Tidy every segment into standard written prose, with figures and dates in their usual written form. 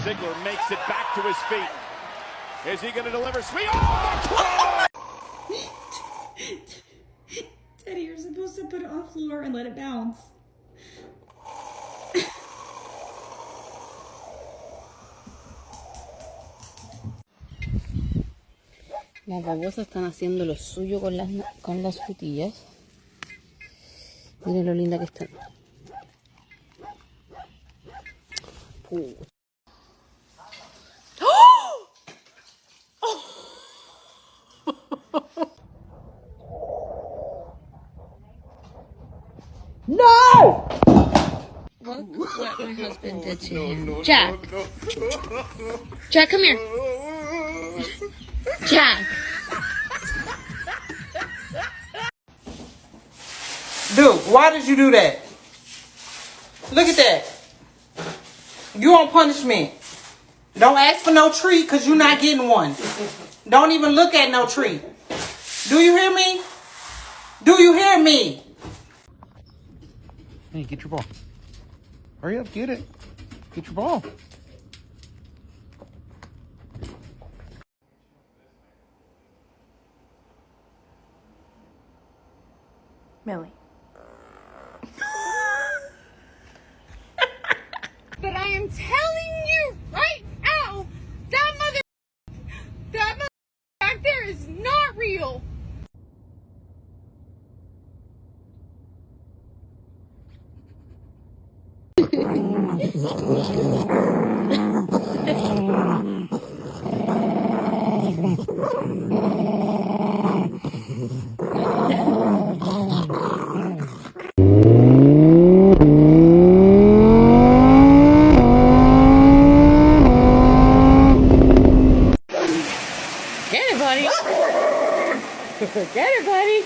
Ziegler makes it back to his feet. Is he going to deliver sweet? Oh! Teddy, you're supposed to put it on the floor and let it bounce. Las babosas están haciendo lo suyo con las frutillas. Miren lo linda que están. No! Look what my husband did to him. Jack. Jack, come here. Jack. Dude, why did you do that? Look at that. You on punishment. Don't ask for no treat because you're not getting one. Don't even look at no treat. Do you hear me? Do you hear me? Hey, get your ball. Hurry up, get it. Get your ball. Millie. But I am telling you right now, that mother back there is not real. Get it, buddy. Get it, buddy.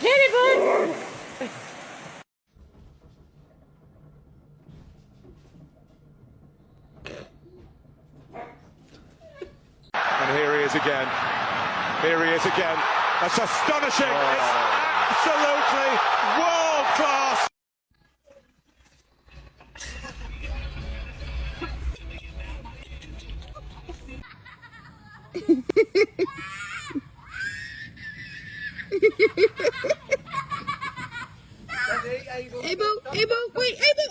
Get it, bud. And here he is again. Here he is again. That's astonishing. It's absolutely world class. Abo, wait, Abo.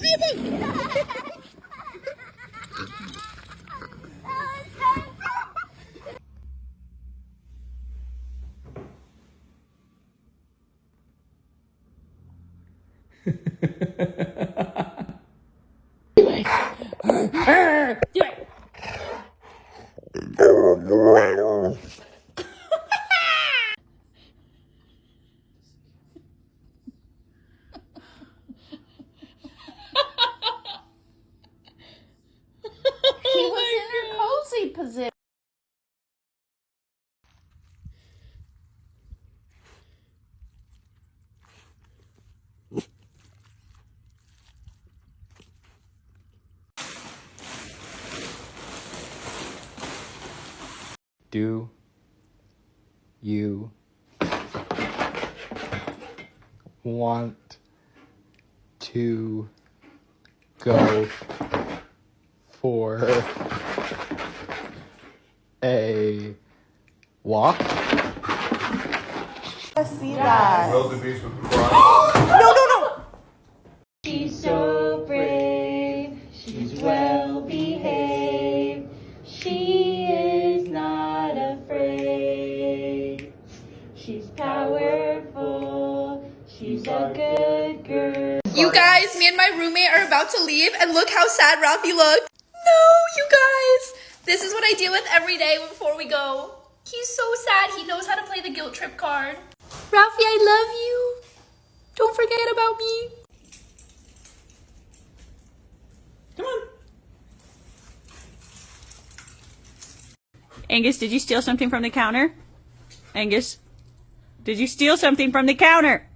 He was in a cozy position. Do you want to go for a walk? Let's see that. She's so brave. She's well behaved. She is not afraid. She's powerful. She's a good girl. You guys, me and my roommate are about to leave, and look how sad Ralphie looked. No, you guys. This is what I deal with every day before we go. He's so sad. He knows how to play the guilt trip card. Ralphie, I love you. Don't forget about me. Come on. Angus, did you steal something from the counter? Angus, did you steal something from the counter?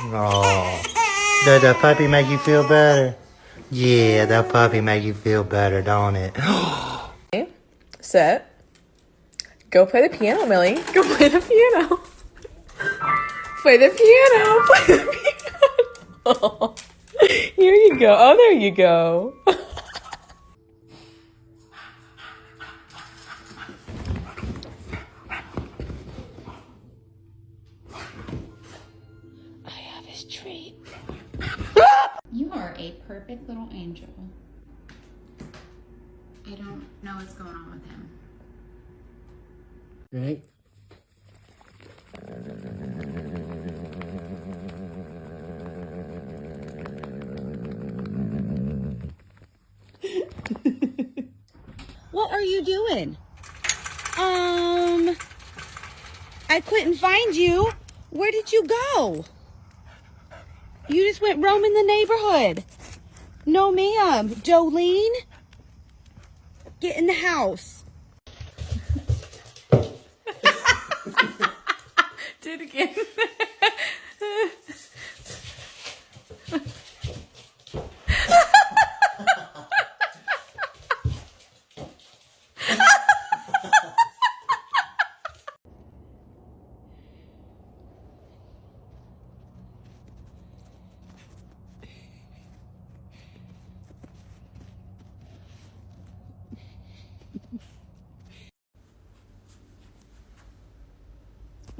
Oh, does that puppy make you feel better? Yeah, that puppy make you feel better, don't it? Set. Go play the piano, Millie. Go play the piano. Play the piano. Play the piano. you go. Oh, there you go. I have his treat. You are a perfect little angel. I don't know what's going on with him. Right? What are you doing? I couldn't find you. Where did you go? You just went roaming the neighborhood. No, ma'am. Jolene, get in the house. Do it again.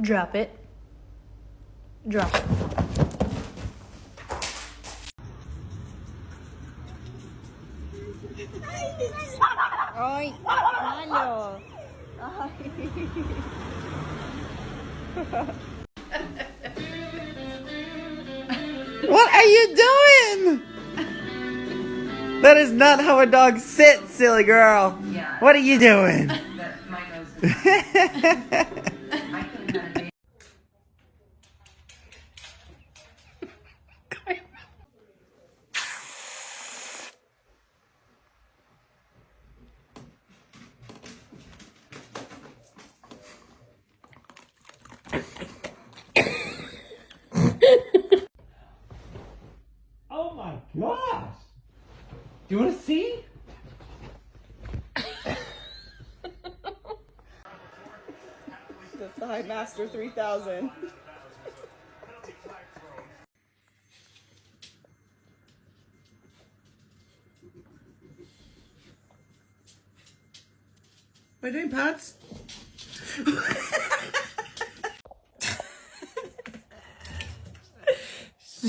Drop it. Drop it. Ay, malo. What are you doing? That is not how a dog sits, silly girl. Yeah. What are you doing? My nose is Oh my gosh! Do you want to see? That's the High Master 3000. Am I doing pats?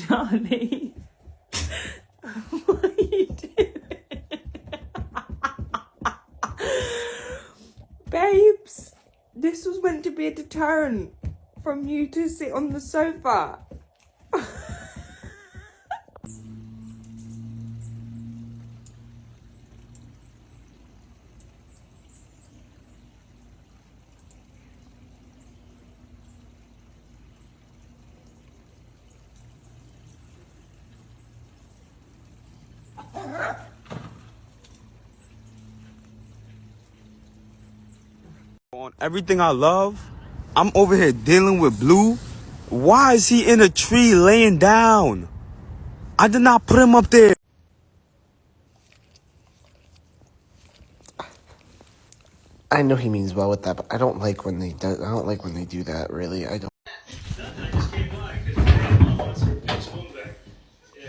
Johnny. What are you doing? Babes, this was meant to be a deterrent from you to sit on the sofa. On everything I love, I'm over here dealing with Blue. Why is he in a tree laying down? I did not put him up there. I know he means well with that, but I don't like when they do. I don't like when they do that. Really, I don't.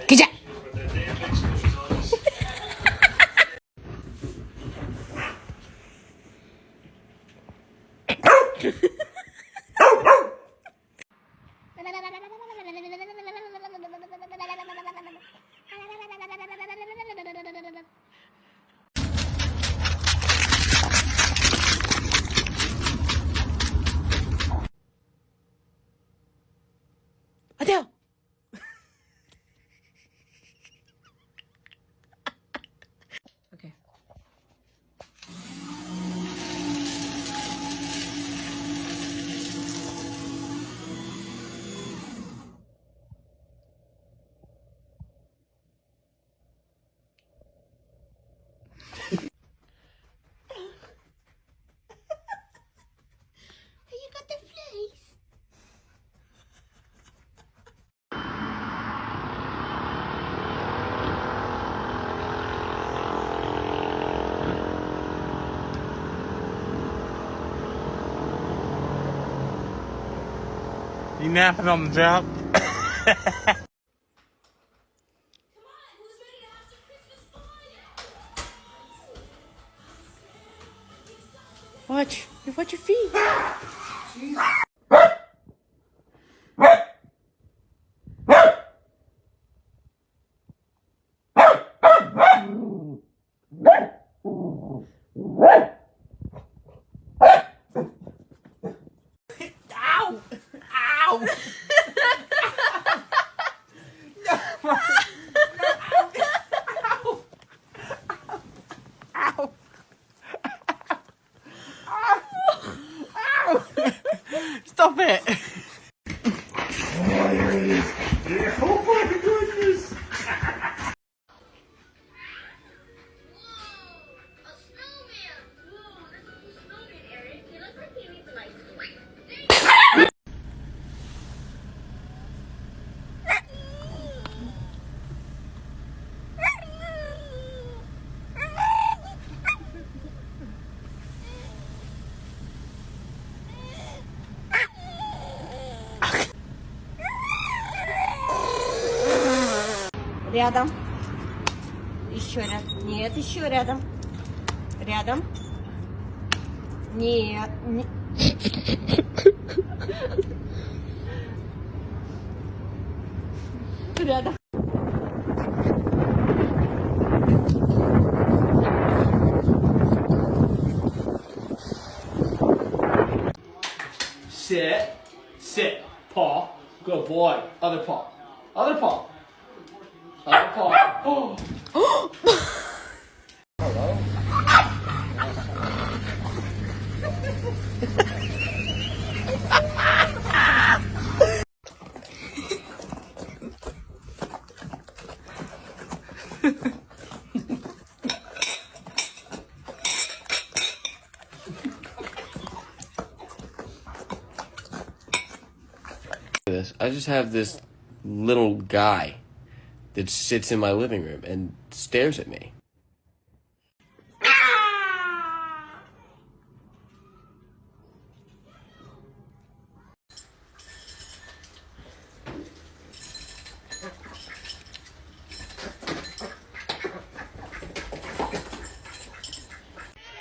Good job. Adele. Okay. You got the flies. You napping on the job? Come on, who's ready Watch your feet. Ow! Ow! Stop it! Oh my goodness! Рядом. Еще раз. Нет, еще рядом. Рядом. Нет. Рядом. Sit. Sit. Paw. Good boy. Other paw. Other paw. Other paw. Oh. Hello. I just have this little guy that sits in my living room and stares at me.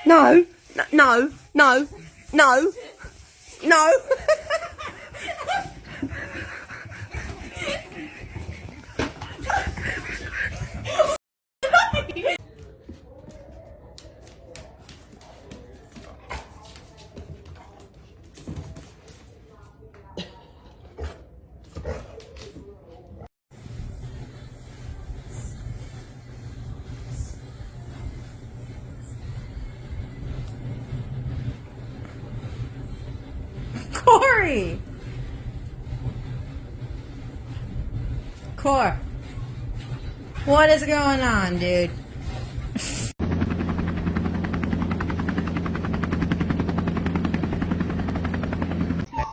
No, no, no, no, no. Corey! Cor. What is going on, dude?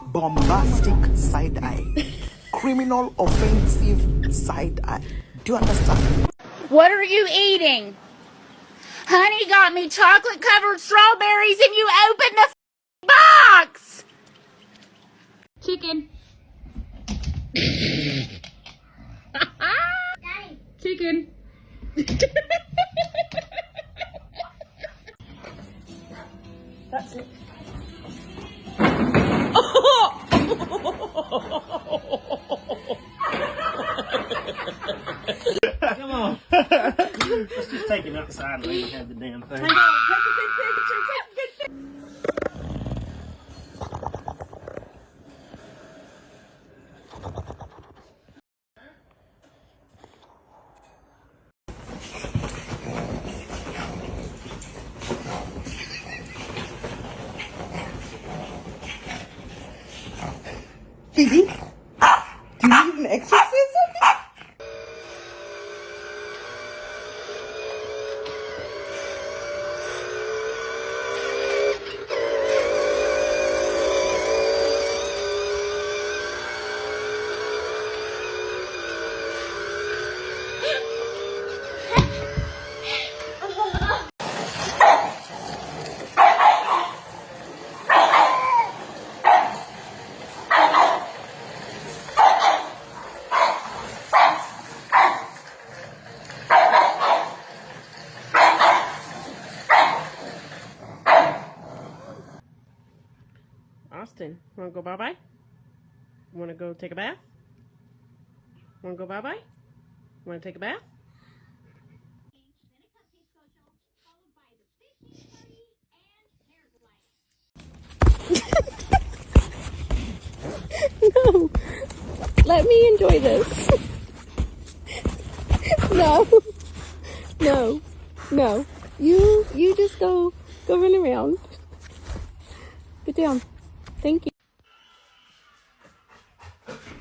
Bombastic side eye. Criminal offensive side eye. Do you understand? What are you eating? Honey got me chocolate covered strawberries and you opened the box! Chicken. Chicken. That's it. Come on. Let's just take him outside and let him have the damn thing. Phoebe, do you need an exorcism? Austin, wanna go bye-bye? Wanna go take a bath? Wanna go bye-bye? Wanna take a bath? No. Let me enjoy this. No. No. No. You just go run around. Get down. Thank you.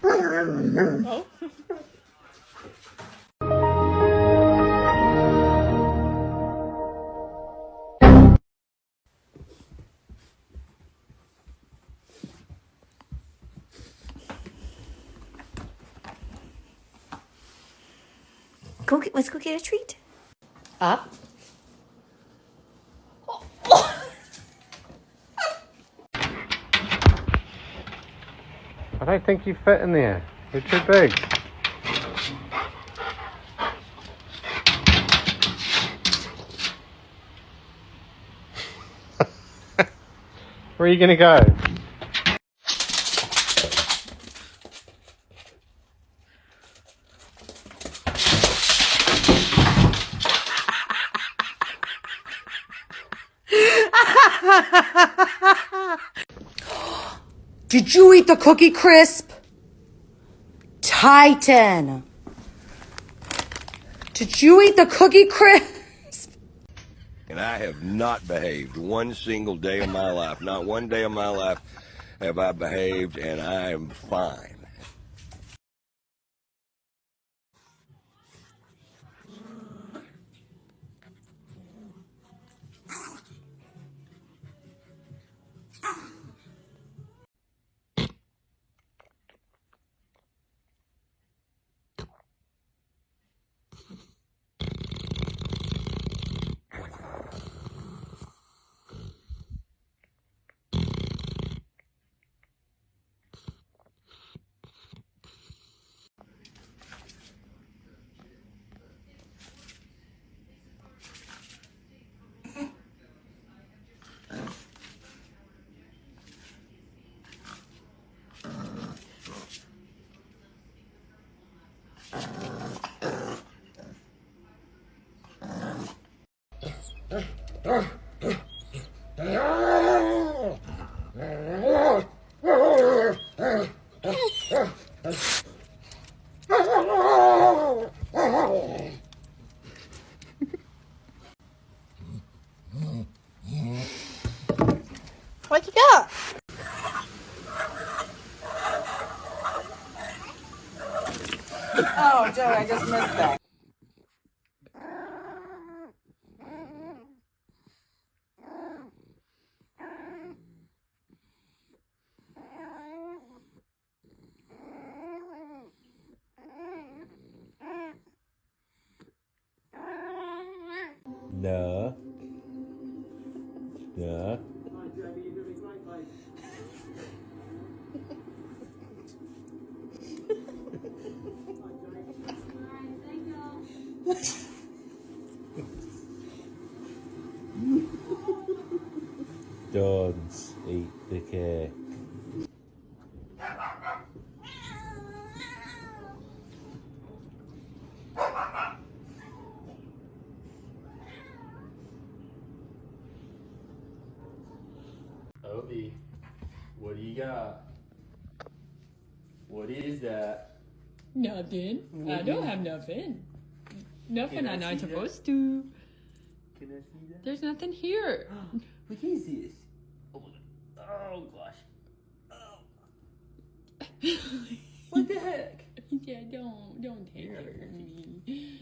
Oh. Let's go get a treat. Up. I don't think you fit in there. You're too big. Where are you gonna go? Did you eat the Cookie Crisp? Titan. Did you eat the Cookie Crisp? And I have not behaved one single day of my life. Not one day of my life have I behaved, and I am fine. What you got? Oh, Joey, I just missed that. No. No. Don't eat the cake. Obi, what do you got? What is that? Nothing. I don't have nothing. Nothing Can I I'm not see that? supposed to. Can I see that? There's nothing here. What is this? Oh gosh. Oh. What the heck? Yeah, don't take it from me.